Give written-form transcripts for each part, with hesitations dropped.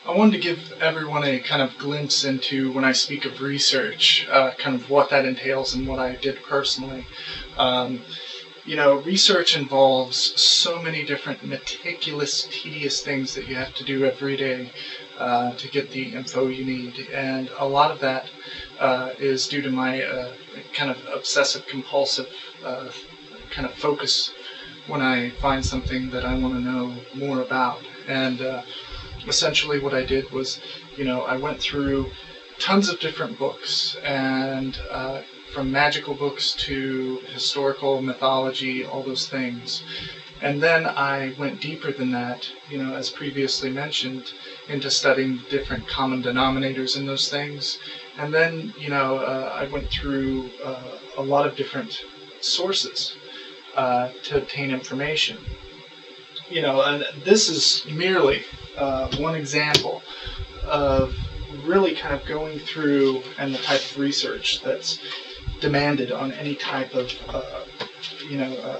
I wanted to give everyone a kind of glimpse into, when I speak of research, kind of what that entails and what I did personally. Um, Research involves so many different meticulous, tedious things that you have to do every day to get the info you need. And a lot of that is due to my kind of obsessive-compulsive kind of focus when I find something that I want to know more about. And essentially what I did was, I went through tons of different books, and from magical books to historical mythology, all those things. And then I went deeper than that, as previously mentioned, into studying different common denominators in those things. And then, I went through a lot of different sources to obtain information. And this is merely one example of really kind of going through and the type of research that's demanded on any type of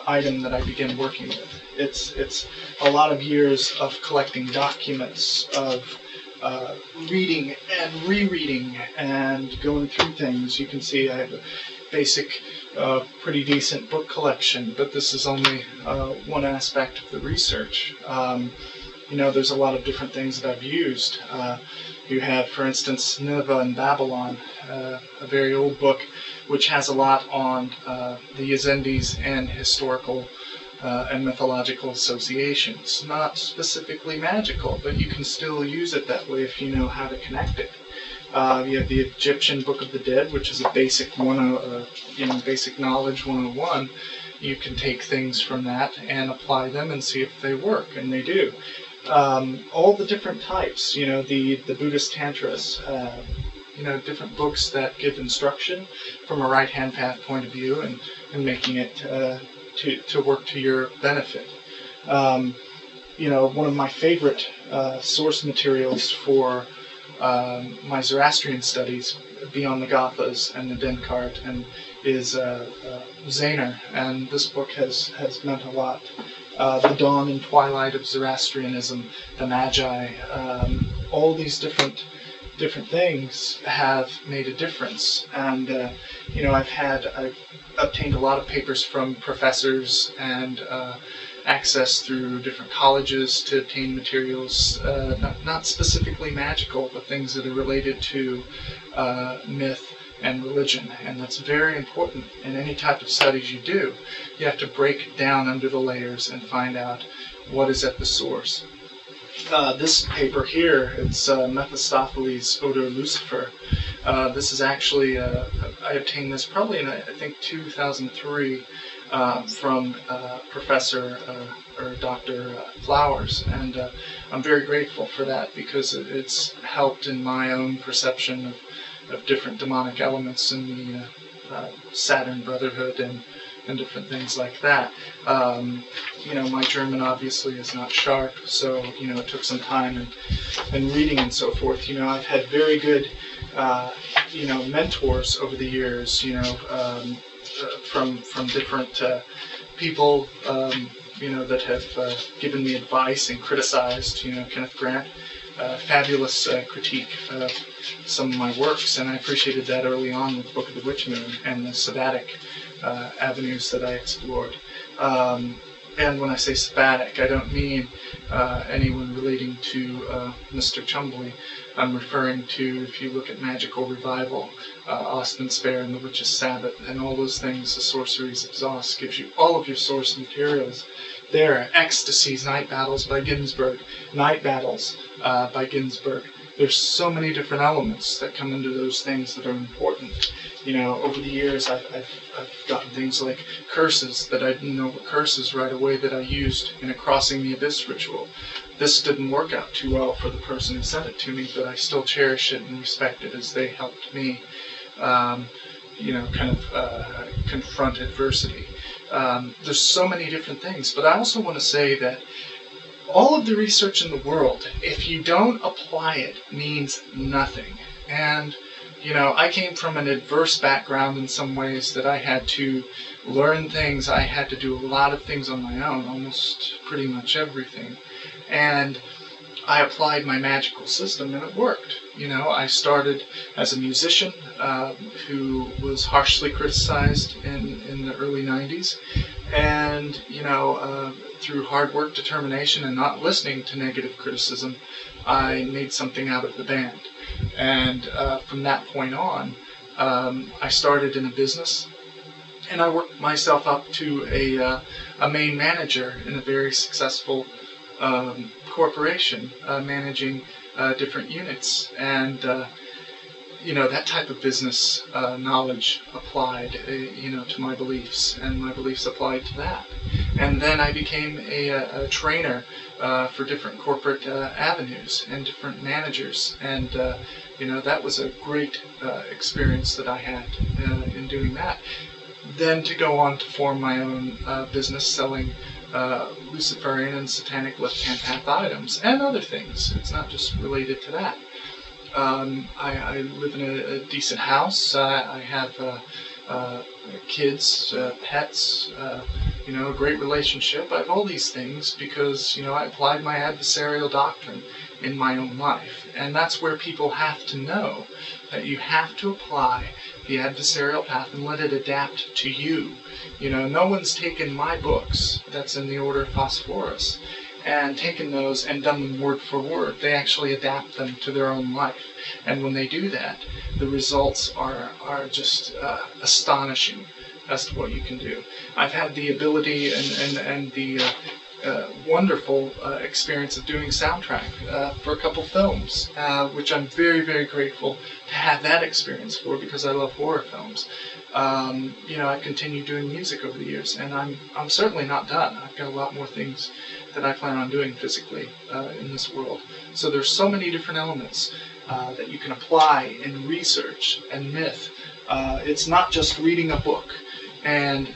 item that I begin working with. It's a lot of years of collecting documents, of reading and rereading and going through things. You can see I have a basic, pretty decent book collection, but this is only one aspect of the research. There's a lot of different things that I've used. You have, for instance, Nineveh and Babylon, a very old book, which has a lot on the Yazendis and historical and mythological associations. Not specifically magical, but you can still use it that way if you know how to connect it. You have the Egyptian Book of the Dead, which is a basic basic knowledge 101. You can take things from that and apply them and see if they work, and they do. All the different types, the Buddhist Tantras, different books that give instruction from a right-hand path point of view and making it to work to your benefit. One of my favorite source materials for my Zoroastrian studies, beyond the Gathas and the Denkart, and is Zaner, and this book has meant a lot. The dawn and twilight of Zoroastrianism, the Magi, all these different things have made a difference. And I've obtained a lot of papers from professors and access through different colleges to obtain materials, not specifically magical, but things that are related to myth and religion. And that's very important in any type of studies you do. You have to break down under the layers and find out what is at the source. This paper here, it's Mephistopheles Oder Lucifer. This is actually, I obtained this probably in, I think, 2003 from Professor or Dr. Flowers, and I'm very grateful for that because it's helped in my own perception of different demonic elements in the Saturn Brotherhood and different things like that. My German obviously is not sharp, so it took some time and reading and so forth. I've had very good mentors over the years. From different people that have given me advice and criticized. Kenneth Grant, fabulous critique of some of my works, and I appreciated that early on with the Book of the Witch Moon and the sabbatic avenues that I explored. And when I say sabbatic, I don't mean anyone relating to Mr. Chumbly. I'm referring to, if you look at Magical Revival, Austin Spare and the Witch's Sabbath, and all those things, the Sorcery's Exhaust gives you all of your source materials there. Ecstasy's Night Battles by Ginsberg, Night Battles by Ginsberg. There's so many different elements that come into those things that are important. Over the years, I've gotten things like curses that I didn't know were curses right away that I used in a Crossing the Abyss ritual. This didn't work out too well for the person who sent it to me, but I still cherish it and respect it as they helped me, confront adversity. There's so many different things, but I also want to say that all of the research in the world, if you don't apply it, means nothing. And I came from an adverse background in some ways that I had to learn things. I had to do a lot of things on my own, almost pretty much everything. And I applied my magical system and it worked. I started as a musician who was harshly criticized in the early 90s. And, through hard work, determination, and not listening to negative criticism, I made something out of the band. And from that point on, I started in a business, and I worked myself up to a main manager in a very successful corporation, managing different units. And that type of business knowledge applied, to my beliefs, and my beliefs applied to that. And then I became a trainer for different corporate avenues and different managers. And, that was a great experience that I had in doing that. Then to go on to form my own business selling Luciferian and satanic left-hand path items and other things. It's not just related to that. I live in a decent house. I have kids, pets, a great relationship. I have all these things because, I applied my adversarial doctrine in my own life. And that's where people have to know that you have to apply the adversarial path and let it adapt to you. No one's taken my books, that's in the order of Phosphorus, and taken those and done them word for word. They actually adapt them to their own life. And when they do that, the results are just astonishing as to what you can do. I've had the ability and the wonderful experience of doing soundtrack for a couple films, which I'm very, very grateful to have that experience for, because I love horror films. I continue doing music over the years, and I'm certainly not done. I've got a lot more things that I plan on doing physically in this world. So there's so many different elements that you can apply in research and myth. It's not just reading a book and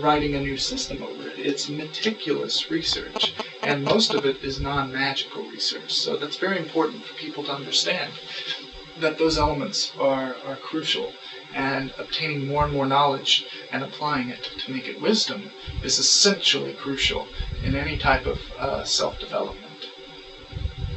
writing a new system over it. It's meticulous research, and most of it is non-magical research. So that's very important for people to understand, that those elements are crucial, and obtaining more and more knowledge and applying it to make it wisdom is essentially crucial in any type of self-development.